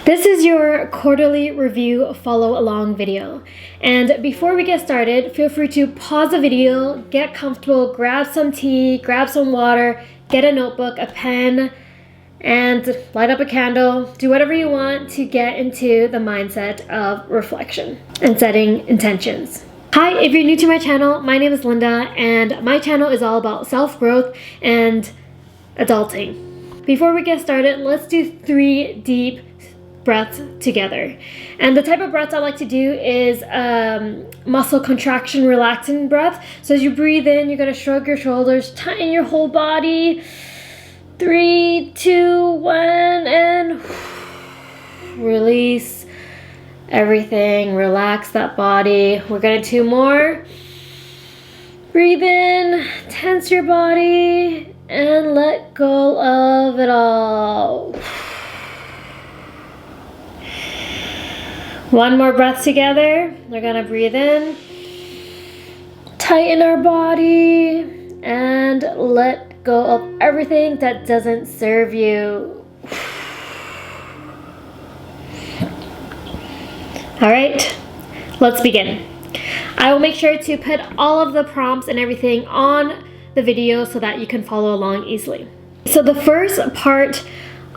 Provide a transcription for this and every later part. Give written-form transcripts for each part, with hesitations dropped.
This is your quarterly review follow along video. And before we get started, feel free to pause the video, get comfortable, grab some tea, grab some water, get a notebook, a pen, and light up a candle. Do whatever you want to get into the mindset of reflection and setting intentions. Hi, if you're new to my channel, my name is Linda, and my channel is all about self-growth and adulting. Before we get started, let's do 3 deep breaths together. And the type of breaths I like to do is muscle contraction, relaxing breath. So as you breathe in, you're going to shrug your shoulders, tighten your whole body. 3, 2, 1, and release everything. Relax that body. We're going to do 2 more. Breathe in, tense your body, and let go of it all. 1 more breath together. We're gonna breathe in, tighten our body, and let go of everything that doesn't serve you. All right, let's begin. I will make sure to put all of the prompts and everything on the video so that you can follow along easily. So the first part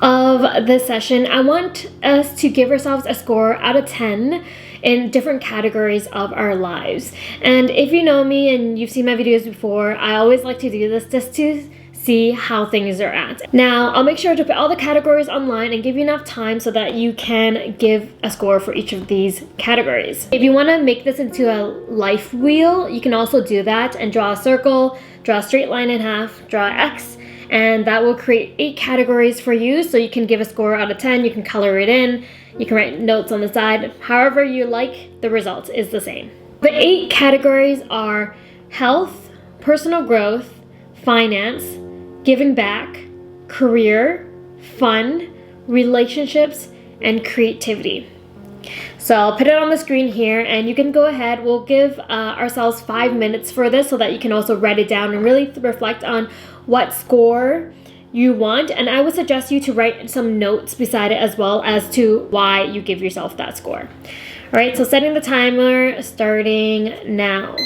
of this session, I want us to give ourselves a score out of 10 in different categories of our lives. And if you know me and you've seen my videos before, I always like to do this just to see how things are at. Now, I'll make sure to put all the categories online and give you enough time so that you can give a score for each of these categories. If you want to make this into a life wheel, you can also do that and draw a circle, draw a straight line in half, draw an X, and that will create 8 categories for you, so you can give a score out of 10, you can color it in, you can write notes on the side. However you like, the result is the same. The 8 categories are health, personal growth, finance, giving back, career, fun, relationships, and creativity. So I'll put it on the screen here, and you can go ahead. We'll give ourselves 5 minutes for this so that you can also write it down and really reflect on what score you want. And I would suggest you to write some notes beside it as well as to why you give yourself that score. All right, so setting the timer, starting now.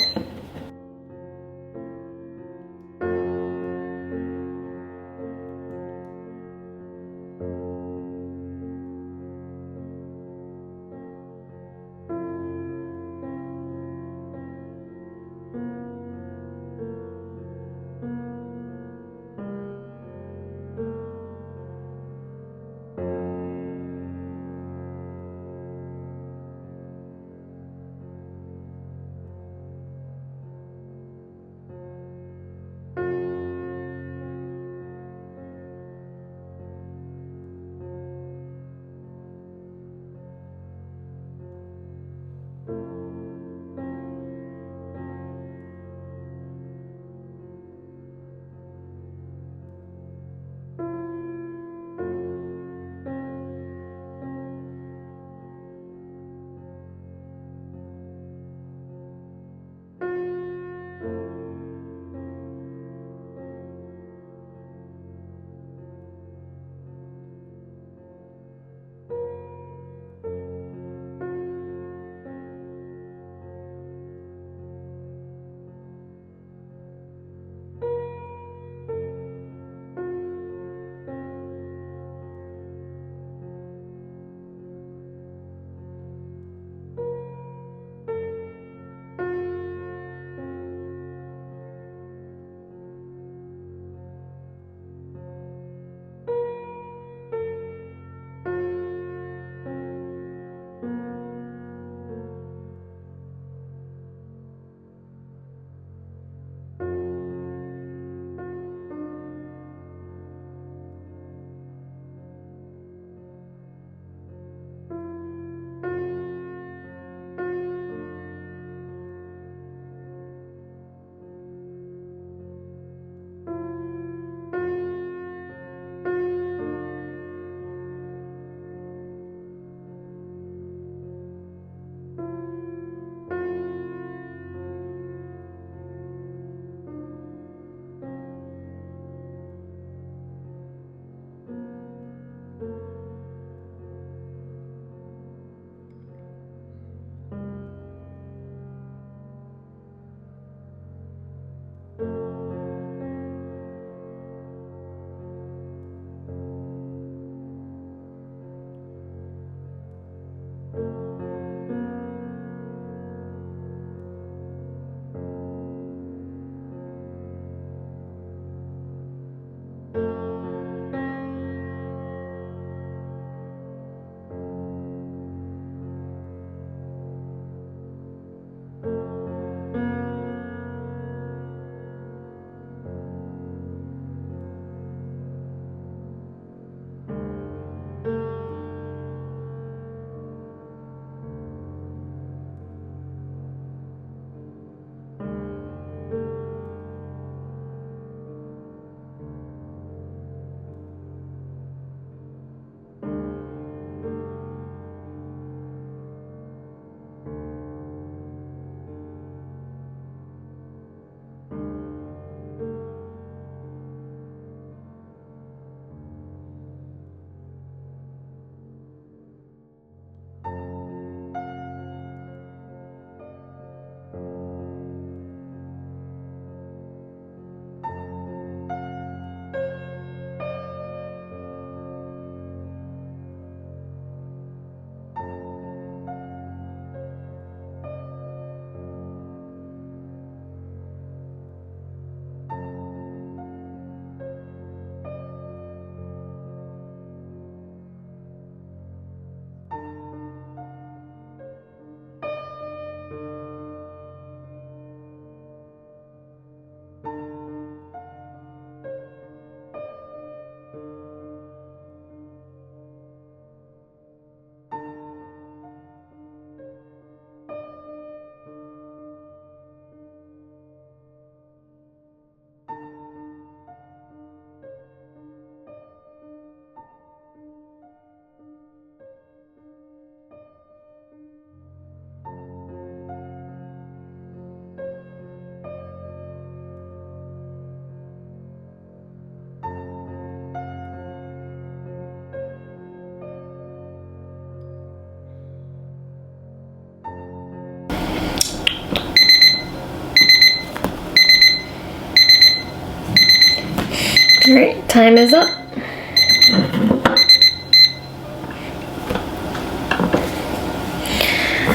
All right, time is up.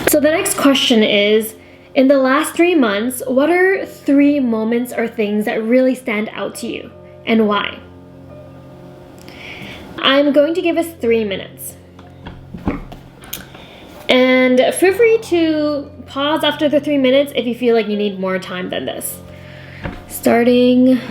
So the next question is, in the last 3 months, what are 3 moments or things that really stand out to you, and why? I'm going to give us 3 minutes. And feel free to pause after the 3 minutes if you feel like you need more time than this. Starting.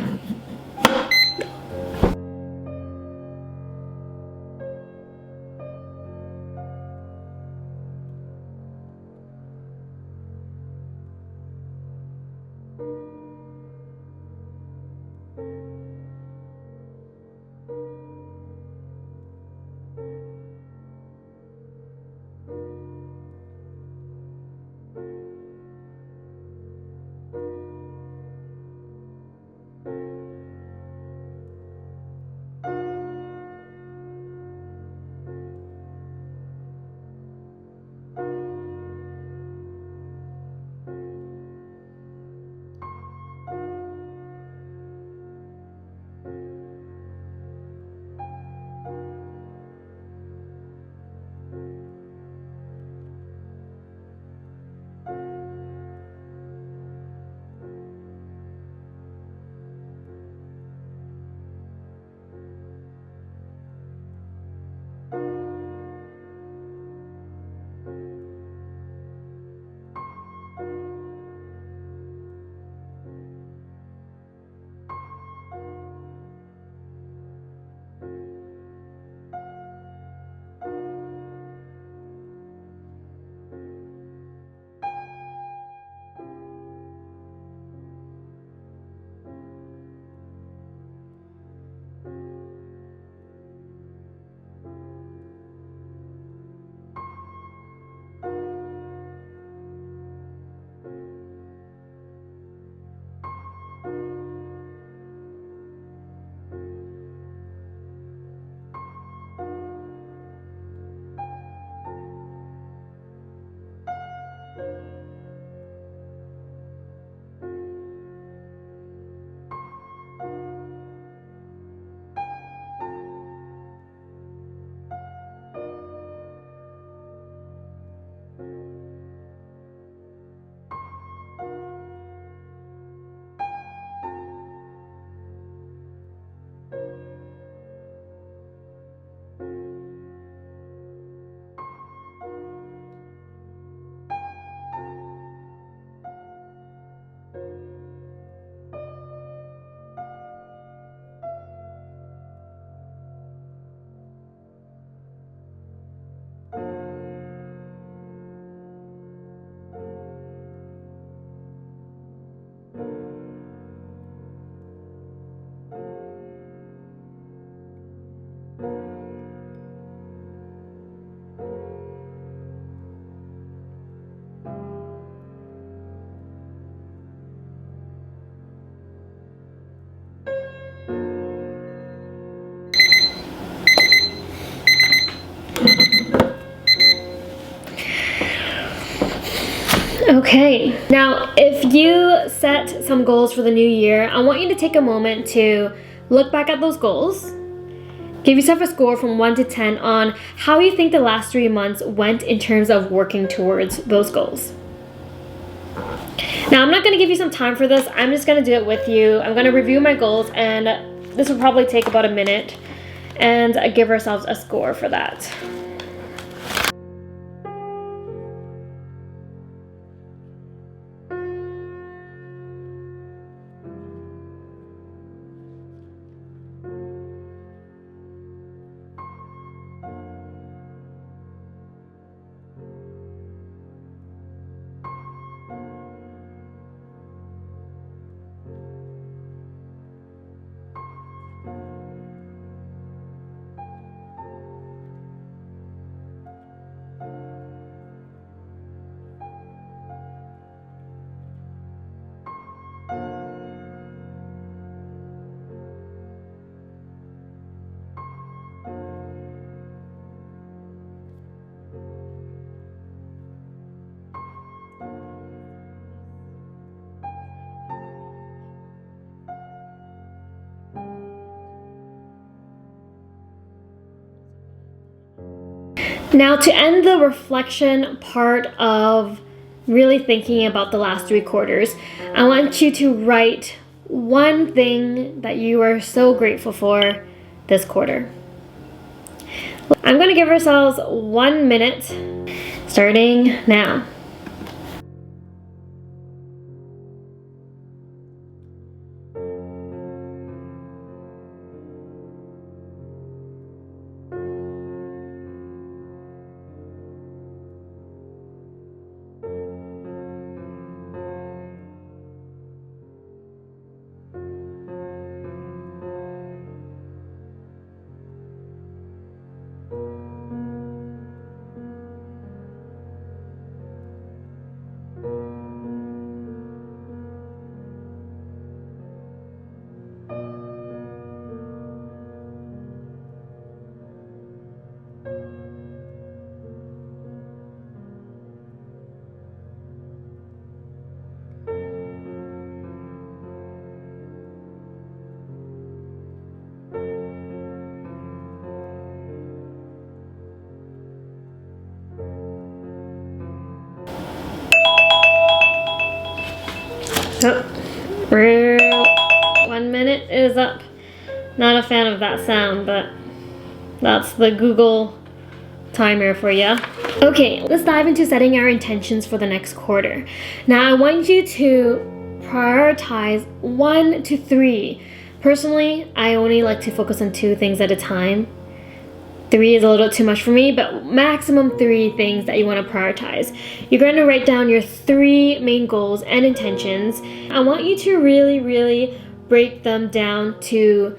Okay, now if you set some goals for the new year, I want you to take a moment to look back at those goals. Give yourself a score from 1 to 10 on how you think the last 3 months went in terms of working towards those goals. Now, I'm not going to give you some time for this. I'm just going to do it with you. I'm going to review my goals, and this will probably take about a minute, and give ourselves a score for that. Now, to end the reflection part of really thinking about the last 3 quarters, I want you to write one thing that you are so grateful for this quarter. I'm going to give ourselves 1 minute, starting now. Oh, 1 minute is up. Not a fan of that sound, but that's the Google timer for you. Okay, let's dive into setting our intentions for the next quarter. Now, I want you to prioritize 1 to 3. Personally, I only like to focus on 2 things at a time. 3 is a little too much for me, but maximum 3 things that you want to prioritize. You're going to write down your 3 main goals and intentions. I want you to really break them down to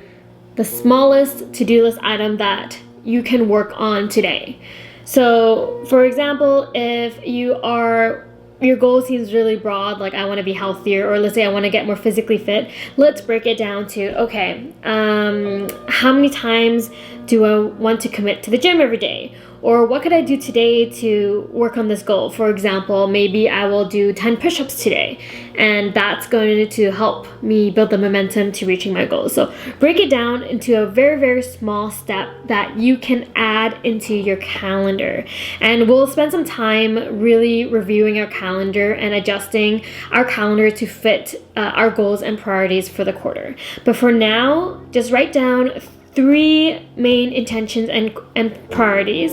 the smallest to-do list item that you can work on today. So, for example, if your goal seems really broad, like I want to be healthier, or let's say I want to get more physically fit, let's break it down to, okay, how many times do I want to commit to the gym every day? Or what could I do today to work on this goal? For example, maybe I will do 10 push-ups today, and that's going to help me build the momentum to reaching my goals. So break it down into a very small step that you can add into your calendar. And we'll spend some time really reviewing our calendar and adjusting our calendar to fit our goals and priorities for the quarter. But for now, just write down 3 main intentions and priorities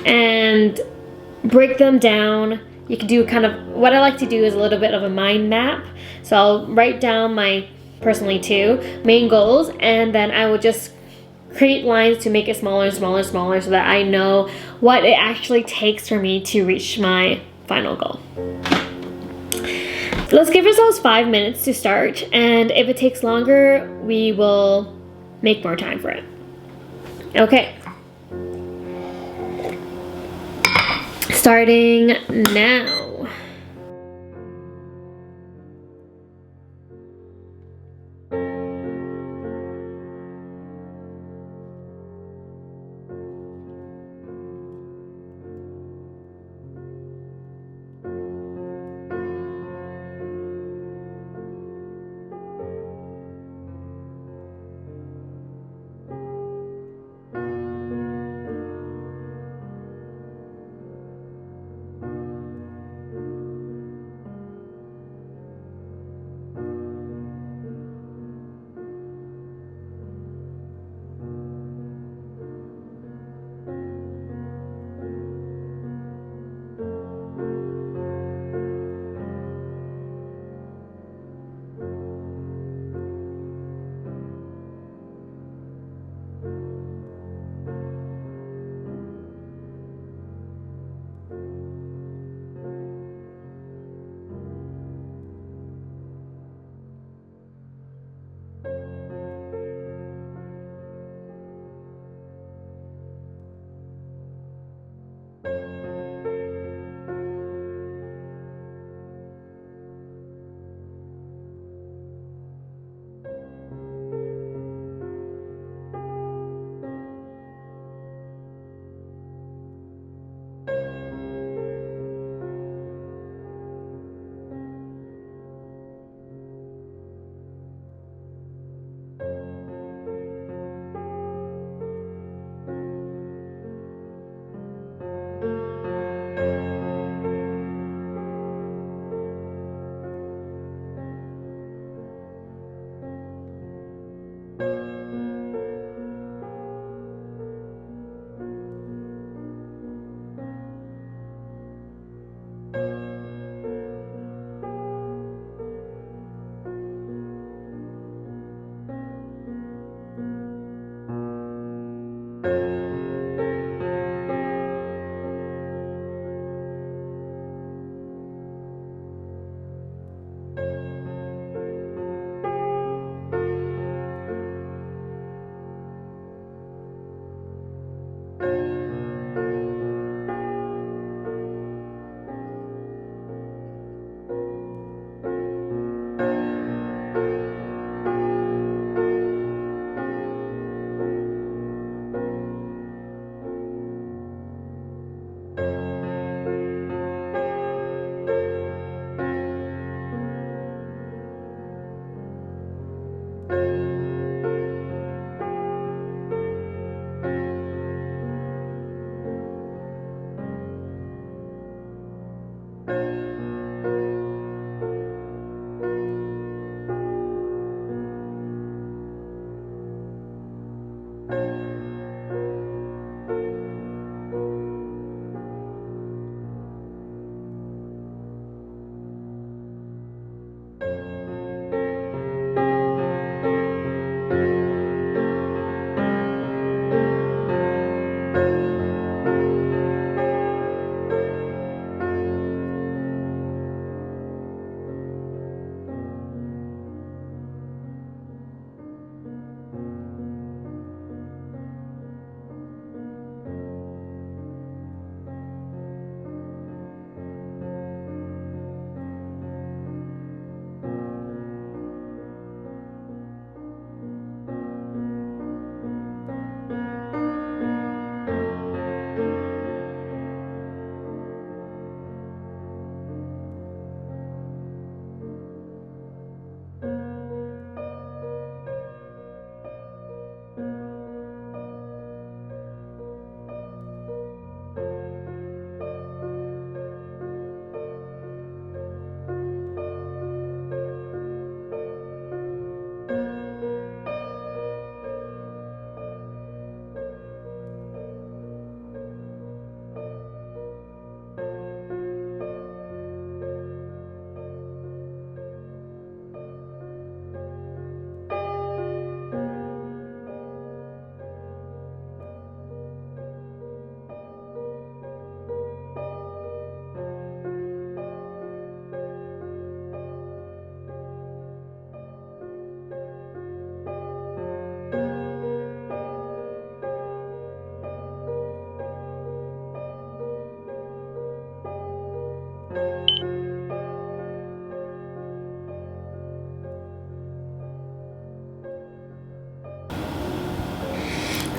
and break them down. You can do kind of, what I like to do is a little bit of a mind map. So I'll write down my, personally 2 main goals, and then I will just create lines to make it smaller so that I know what it actually takes for me to reach my final goal. Let's give ourselves 5 minutes to start, and if it takes longer, we will make more time for it. Okay. Starting now.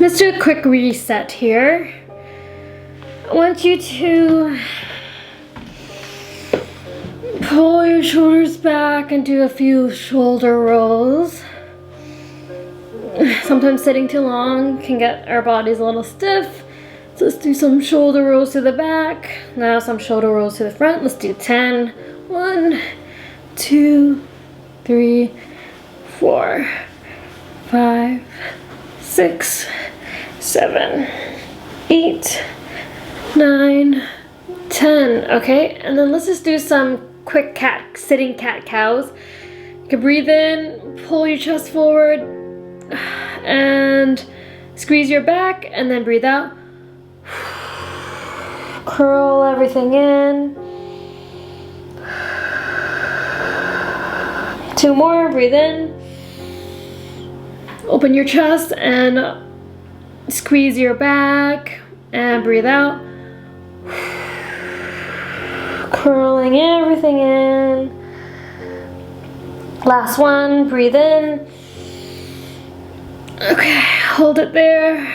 Let's do a quick reset here. I want you to pull your shoulders back and do a few shoulder rolls. Sometimes sitting too long can get our bodies a little stiff. So let's do some shoulder rolls to the back. Now some shoulder rolls to the front. Let's do 10. 1, 2, 3, 4, 5, 6, 7, 8, 9, 10. Okay, and then let's just do some quick sitting cat cows. You can breathe in, pull your chest forward, and squeeze your back, and then breathe out. Curl everything in. 2 more, breathe in. Open your chest and squeeze your back and breathe out. Curling everything in. Last one, breathe in. Okay, hold it there.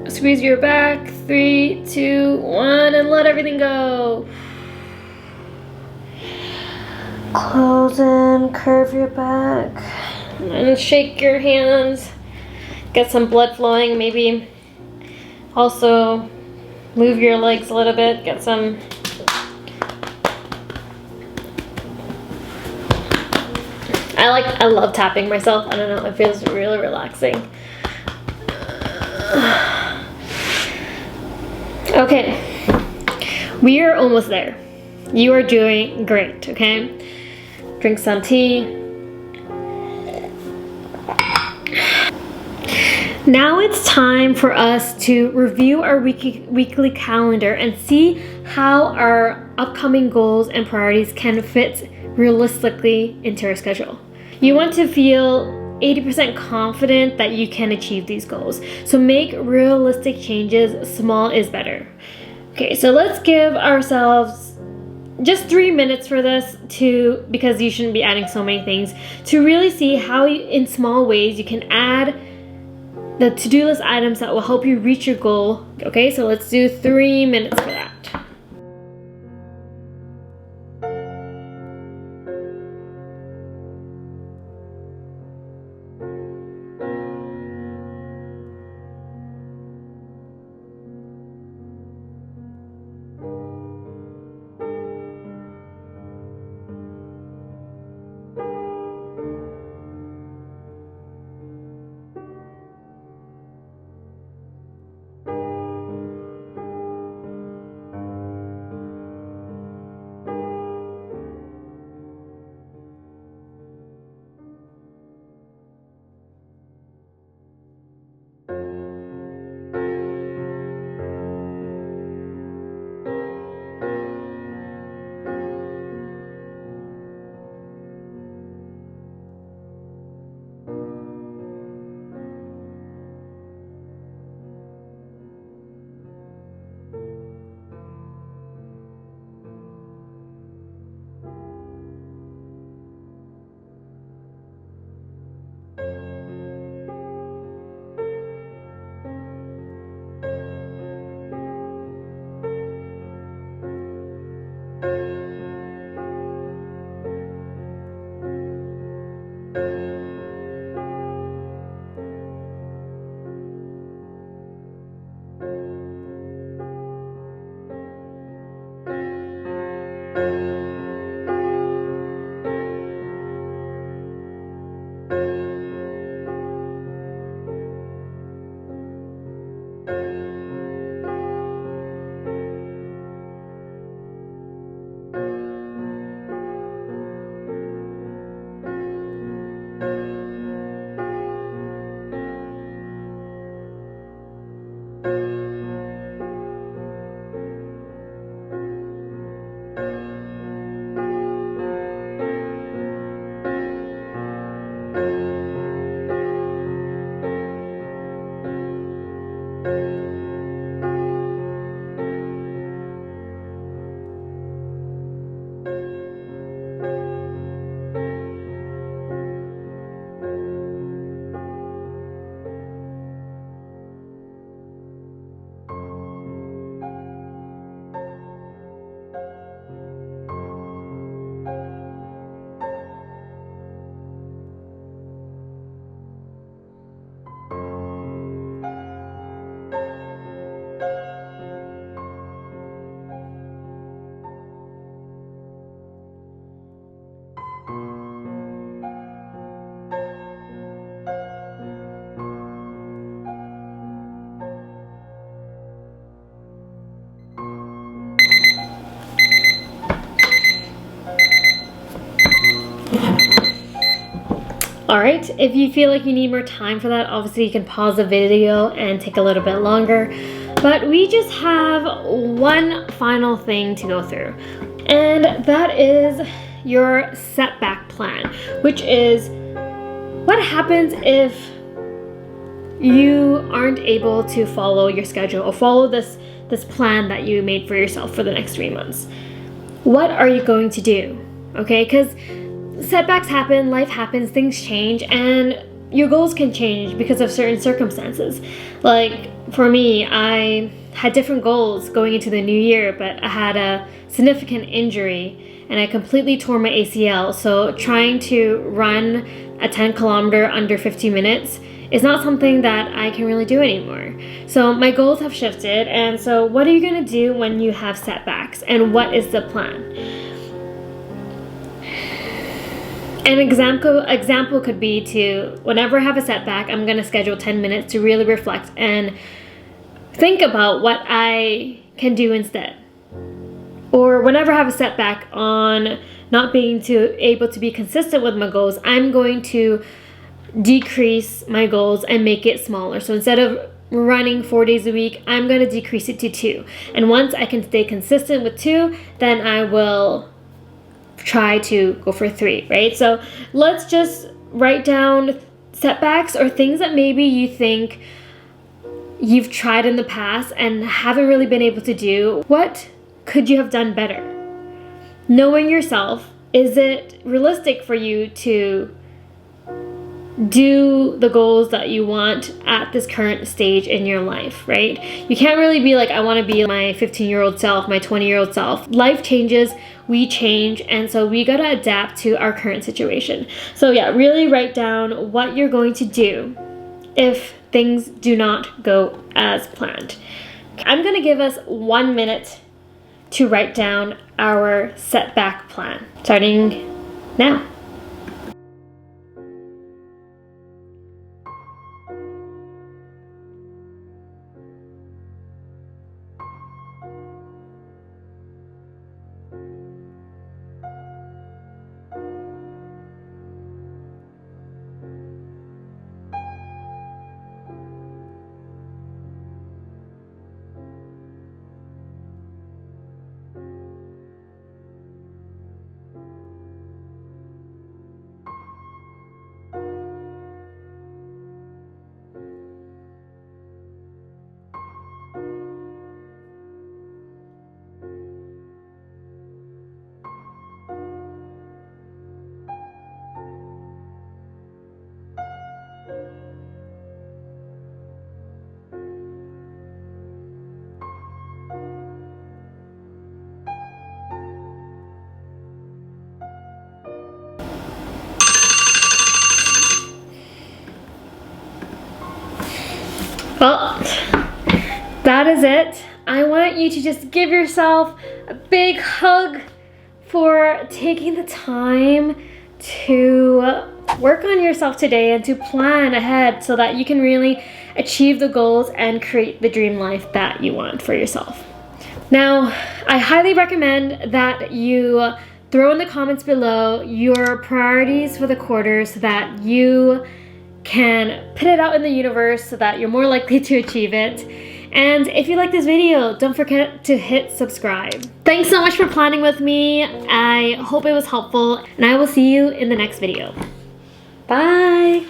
Squeeze your back. 3, 2, 1, and let everything go. Close in, curve your back, and shake your hands. Get some blood flowing, maybe also move your legs a little bit, get some I love tapping myself. I don't know, it feels really relaxing. Okay, we are almost there. You are doing great, okay? Drink some tea. Now it's time for us to review our weekly calendar and see how our upcoming goals and priorities can fit realistically into our schedule. You want to feel 80% confident that you can achieve these goals. So make realistic changes. Small is better. Okay, so let's give ourselves just 3 minutes for this because you shouldn't be adding so many things, to really see how in small ways you can add the to-do list items that will help you reach your goal. Okay, so let's do 3 minutes for that. Alright, if you feel like you need more time for that, obviously you can pause the video and take a little bit longer. But we just have one final thing to go through, and that is your setback plan, which is what happens if you aren't able to follow your schedule or follow this plan that you made for yourself for the next 3 months. What are you going to do? Okay, because setbacks happen, life happens, things change, and your goals can change because of certain circumstances. Like for me, I had different goals going into the new year, but I had a significant injury and I completely tore my ACL. So trying to run a 10 kilometer under 50 minutes is not something that I can really do anymore. So my goals have shifted, and so what are you gonna do when you have setbacks, and what is the plan? An example could be to, whenever I have a setback, I'm gonna schedule 10 minutes to really reflect and think about what I can do instead. Or whenever I have a setback on not being able to be consistent with my goals, I'm going to decrease my goals and make it smaller. So instead of running 4 days a week, I'm going to decrease it to 2. And once I can stay consistent with 2, then I will try to go for 3, right? So let's just write down setbacks or things that maybe you think you've tried in the past and haven't really been able to do. What could you have done better? Knowing yourself, is it realistic for you to do the goals that you want at this current stage in your life, right? You can't really be like, I want to be my 15-year-old self, my 20-year-old self. Life changes, we change, and so we gotta adapt to our current situation. So yeah, really write down what you're going to do if things do not go as planned. I'm gonna give us 1 minute to write down our setback plan, starting now. Well, that is it. I want you to just give yourself a big hug for taking the time to work on yourself today and to plan ahead so that you can really achieve the goals and create the dream life that you want for yourself. Now, I highly recommend that you throw in the comments below your priorities for the quarter so that you can put it out in the universe so that you're more likely to achieve it. And if you like this video, don't forget to hit subscribe. Thanks so much for planning with me. I hope it was helpful, and I will see you in the next video. Bye!